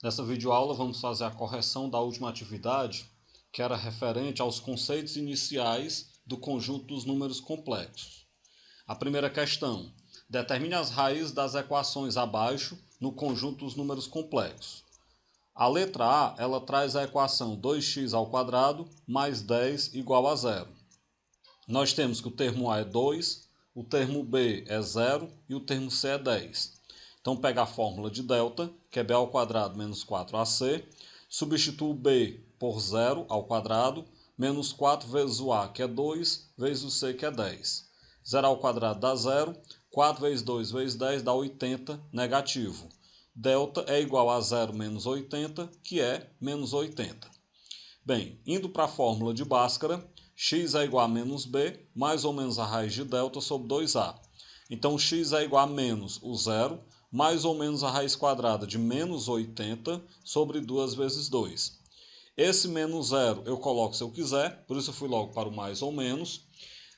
Nessa videoaula vamos fazer a correção da última atividade, que era referente aos conceitos iniciais do conjunto dos números complexos. A primeira questão: determine as raízes das equações abaixo no conjunto dos números complexos. A letra A, ela traz a equação 2x² mais 10 igual a 0. Nós temos que o termo A é 2, o termo B é 0 e o termo C é 10. Então pega a fórmula de delta, que é b² menos 4ac, substitua o b por 0 ao quadrado, menos 4 vezes o a, que é 2, vezes o c, que é 10. 0 ao quadrado dá 0, 4 vezes 2 vezes 10 dá 80, negativo. Delta é igual a 0 menos 80, que é menos 80. Bem, indo para a fórmula de Bhaskara, x é igual a menos b, mais ou menos a raiz de delta sobre 2a. Então, x é igual a menos o 0, mais ou menos a raiz quadrada de menos 80 sobre 2 vezes 2. Esse menos 0 eu coloco se eu quiser, por isso eu fui logo para o mais ou menos.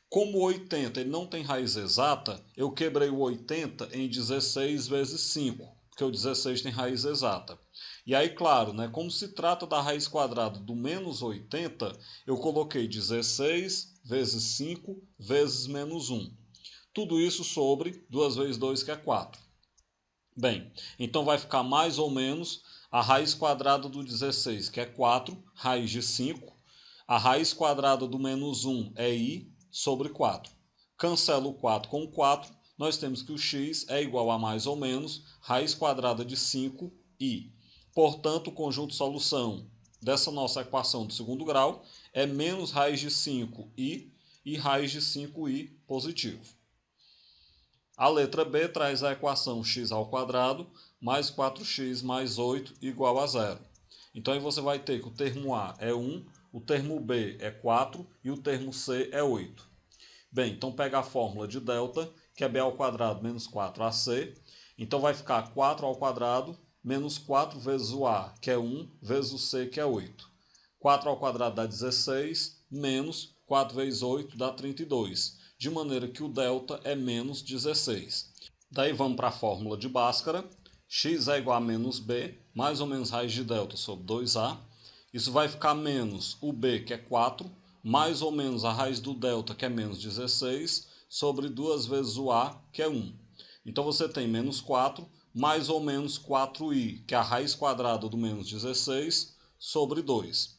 Como o 80 ele não tem raiz exata, eu quebrei o 80 em 16 vezes 5, porque o 16 tem raiz exata. E aí, claro, como se trata da raiz quadrada do menos 80, eu coloquei 16 vezes 5 vezes menos 1. Tudo isso sobre 2 vezes 2, que é 4. Bem, então vai ficar mais ou menos a raiz quadrada do 16, que é 4, raiz de 5. A raiz quadrada do menos 1 é i sobre 4. Cancela o 4 com o 4, nós temos que o x é igual a mais ou menos raiz quadrada de 5i. Portanto, o conjunto solução dessa nossa equação do segundo grau é menos raiz de 5i e raiz de 5i positivo. A letra B traz a equação x² mais 4x mais 8 igual a 0. Então aí você vai ter que o termo A é 1, o termo B é 4 e o termo C é 8. Bem, então pega a fórmula de delta, que é b² menos 4ac. Então vai ficar 4² menos 4 vezes o A, que é 1, vezes o C, que é 8. 4² dá 16, menos 4 vezes 8 dá 32. De maneira que o delta é menos 16. Daí vamos para a fórmula de Bhaskara. X é igual a menos b, mais ou menos raiz de delta sobre 2a. Isso vai ficar menos o b, que é 4, mais ou menos a raiz do delta, que é menos 16, sobre 2 vezes o a, que é 1. Então você tem menos 4, mais ou menos 4i, que é a raiz quadrada do menos 16, sobre 2.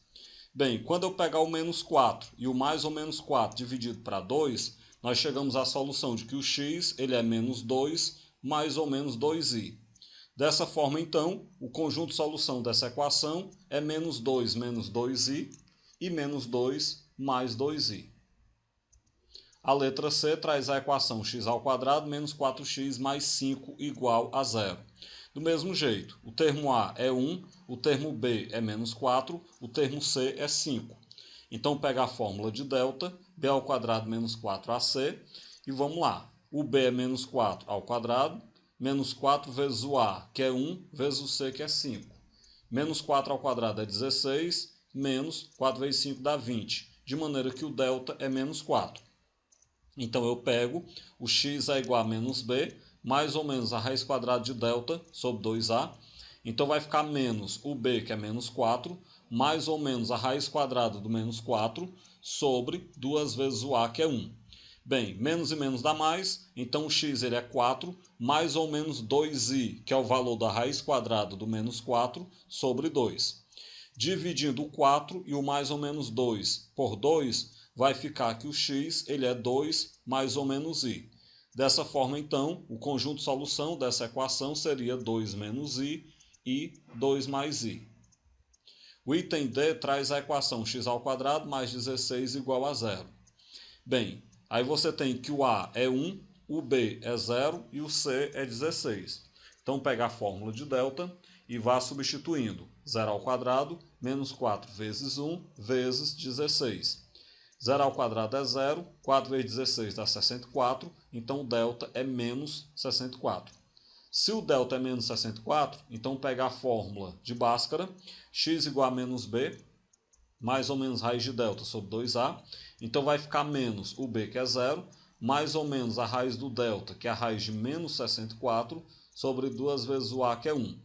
Bem, quando eu pegar o menos 4 e o mais ou menos 4 dividido para 2, nós chegamos à solução de que o x ele é menos 2 mais ou menos 2i. Dessa forma, então, o conjunto de solução dessa equação é menos 2 menos 2i e menos 2 mais 2i. A letra C traz a equação x² menos 4x mais 5 igual a 0. Do mesmo jeito, o termo A é 1, o termo B é menos 4, o termo C é 5. Então pega a fórmula de delta, b² menos 4ac, e vamos lá. O B é menos 4 ao quadrado, menos 4 vezes o A, que é 1, vezes o C, que é 5. Menos 4 ao quadrado é 16, menos 4 vezes 5 dá 20, de maneira que o delta é menos 4. Então eu pego o x é igual a menos b, mais ou menos a raiz quadrada de delta sobre 2a. Então vai ficar menos o b, que é menos 4, mais ou menos a raiz quadrada do menos 4, sobre 2 vezes o a, que é 1. Bem, menos e menos dá mais, então o x ele é 4, mais ou menos 2i, que é o valor da raiz quadrada do menos 4, sobre 2. Dividindo o 4 e o mais ou menos 2 por 2, vai ficar que o x ele é 2 mais ou menos i. Dessa forma, então, o conjunto de solução dessa equação seria 2 menos i e 2 mais i. O item D traz a equação x² mais 16 igual a 0. Bem, aí você tem que o A é 1, o B é 0 e o C é 16. Então pega a fórmula de delta e vá substituindo. 0² menos 4 vezes 1 vezes 16. 0² é 0, 4 vezes 16 dá 64, então o delta é menos 64. Se o delta é menos 64, então pega a fórmula de Bhaskara, x igual a menos b, mais ou menos raiz de delta sobre 2a, então vai ficar menos o b, que é 0, mais ou menos a raiz do delta, que é a raiz de menos 64, sobre 2 vezes o a, que é 1.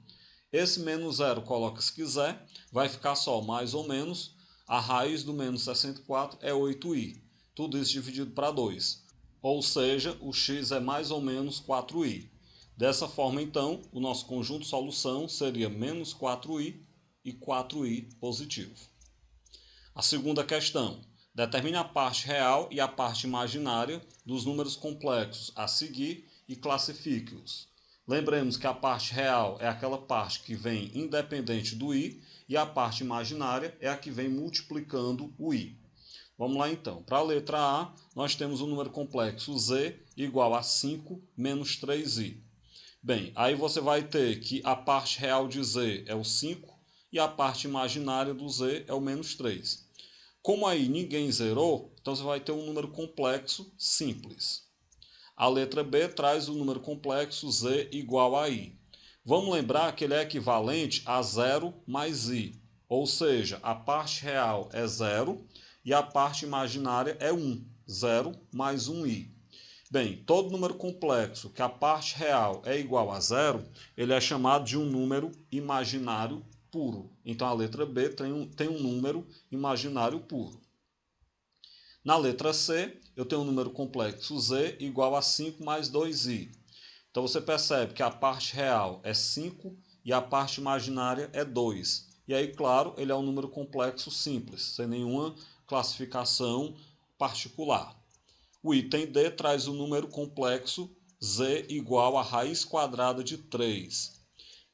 Esse menos zero coloca se quiser, vai ficar só mais ou menos, a raiz do menos 64 é 8i. Tudo isso dividido para 2. Ou seja, o x é mais ou menos 4i. Dessa forma, então, o nosso conjunto de solução seria menos 4i e 4i positivo. A segunda questão. Determine a parte real e a parte imaginária dos números complexos a seguir e classifique-os. Lembremos que a parte real é aquela parte que vem independente do i e a parte imaginária é a que vem multiplicando o i. Vamos lá então. Para a letra A, nós temos o número complexo z igual a 5 menos 3i. Bem, aí você vai ter que a parte real de z é o 5 e a parte imaginária do z é o menos 3. Como aí ninguém zerou, então você vai ter um número complexo simples. A letra B traz o número complexo z igual a i. Vamos lembrar que ele é equivalente a 0 mais i, ou seja, a parte real é 0 e a parte imaginária é 1, 0 mais 1i. Bem, todo número complexo que a parte real é igual a 0, ele é chamado de um número imaginário puro. Então a letra B tem um número imaginário puro. Na letra C, eu tenho um número complexo z igual a 5 mais 2i. Então você percebe que a parte real é 5 e a parte imaginária é 2. E aí, claro, ele é um número complexo simples, sem nenhuma classificação particular. O item D traz o número complexo z igual a raiz quadrada de 3.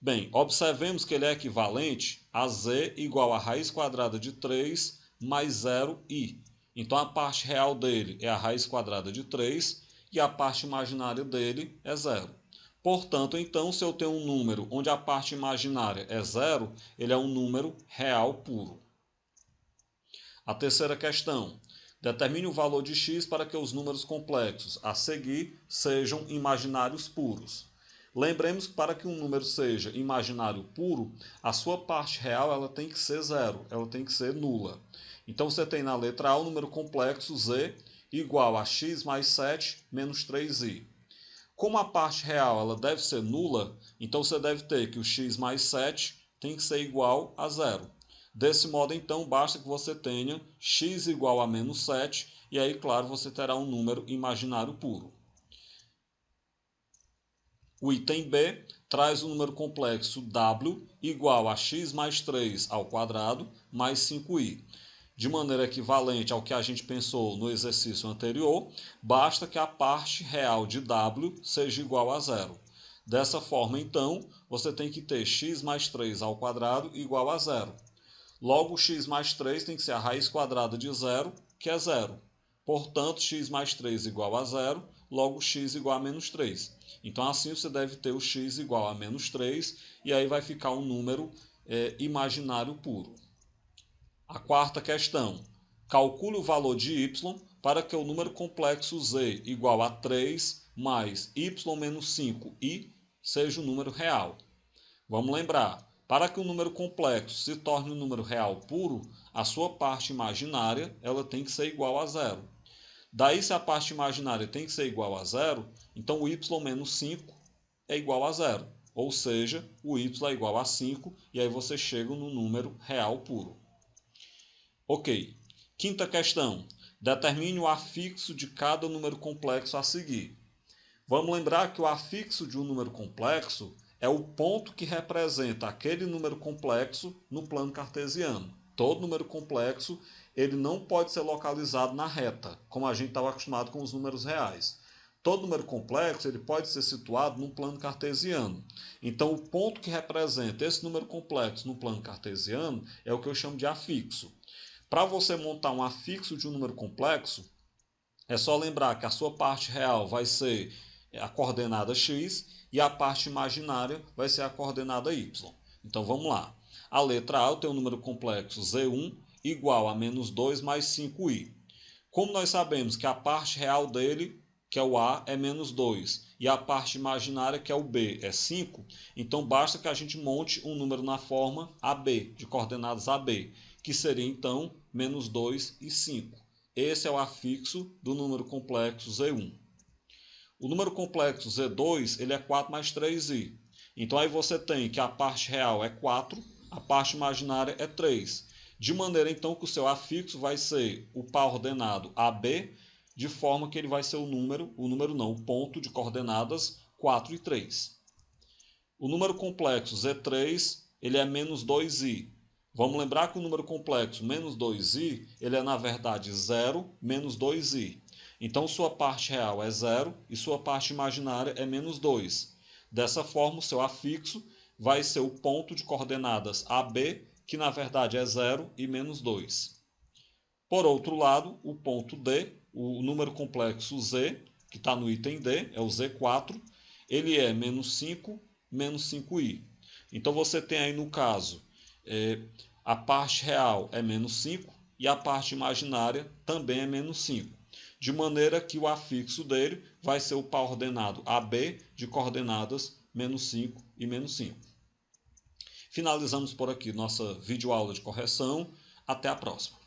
Bem, observemos que ele é equivalente a z igual a raiz quadrada de 3 mais 0i. Então a parte real dele é a raiz quadrada de 3 e a parte imaginária dele é 0. Portanto, então, se eu tenho um número onde a parte imaginária é 0, ele é um número real puro. A terceira questão. Determine o valor de x para que os números complexos a seguir sejam imaginários puros. Lembremos que para que um número seja imaginário puro, a sua parte real ela tem que ser 0, ela tem que ser nula. Então você tem na letra A o número complexo z igual a x mais 7 menos 3i. Como a parte real ela deve ser nula, então você deve ter que o x mais 7 tem que ser igual a 0. Desse modo, então, basta que você tenha x igual a menos 7, e aí, claro, você terá um número imaginário puro. O item B traz o número complexo w igual a x mais 3 ao quadrado mais 5i. De maneira equivalente ao que a gente pensou no exercício anterior, basta que a parte real de w seja igual a 0. Dessa forma, então, você tem que ter x mais 3 ao quadrado igual a 0. Logo, x mais 3 tem que ser a raiz quadrada de 0, que é 0. Portanto, x mais 3 igual a 0, logo x igual a menos 3. Então, assim você deve ter o x igual a menos 3, e aí vai ficar um número imaginário puro. A quarta questão. Calcule o valor de y para que o número complexo z igual a 3 mais y menos 5i seja um número real. Vamos lembrar, para que o número complexo se torne um número real puro, a sua parte imaginária ela tem que ser igual a 0. Daí, se a parte imaginária tem que ser igual a 0, então o y menos 5 é igual a 0. Ou seja, o y é igual a 5, e aí você chega no número real puro. Ok. Quinta questão. Determine o afixo de cada número complexo a seguir. Vamos lembrar que o afixo de um número complexo é o ponto que representa aquele número complexo no plano cartesiano. Todo número complexo ele não pode ser localizado na reta, como a gente estava acostumado com os números reais. Todo número complexo ele pode ser situado no plano cartesiano. Então, o ponto que representa esse número complexo no plano cartesiano é o que eu chamo de afixo. Para você montar um afixo de um número complexo, é só lembrar que a sua parte real vai ser a coordenada x e a parte imaginária vai ser a coordenada y. Então vamos lá. A letra A eu tenho o número complexo z1 igual a menos 2 mais 5i. Como nós sabemos que a parte real dele, que é o A, é menos 2 e a parte imaginária, que é o B, é 5, então basta que a gente monte um número na forma AB, de coordenadas AB, que seria então menos 2 e 5. Esse é o afixo do número complexo Z1. O número complexo Z2 ele é 4 mais 3i. Então aí você tem que a parte real é 4, a parte imaginária é 3. De maneira então que o seu afixo vai ser o par ordenado AB, de forma que ele vai ser o ponto de coordenadas 4 e 3. O número complexo Z3, ele é menos 2i. Vamos lembrar que o número complexo menos 2i, ele é na verdade 0 menos 2i. Então sua parte real é 0 e sua parte imaginária é menos 2. Dessa forma, o seu afixo vai ser o ponto de coordenadas AB, que na verdade é 0 e menos 2. Por outro lado, o ponto D, o número complexo Z, que está no item D, é o Z4, ele é menos 5, menos 5i. Então você tem aí no caso, a parte real é menos 5 e a parte imaginária também é menos 5. De maneira que o afixo dele vai ser o par ordenado AB de coordenadas menos 5 e menos 5. Finalizamos por aqui nossa videoaula de correção. Até a próxima.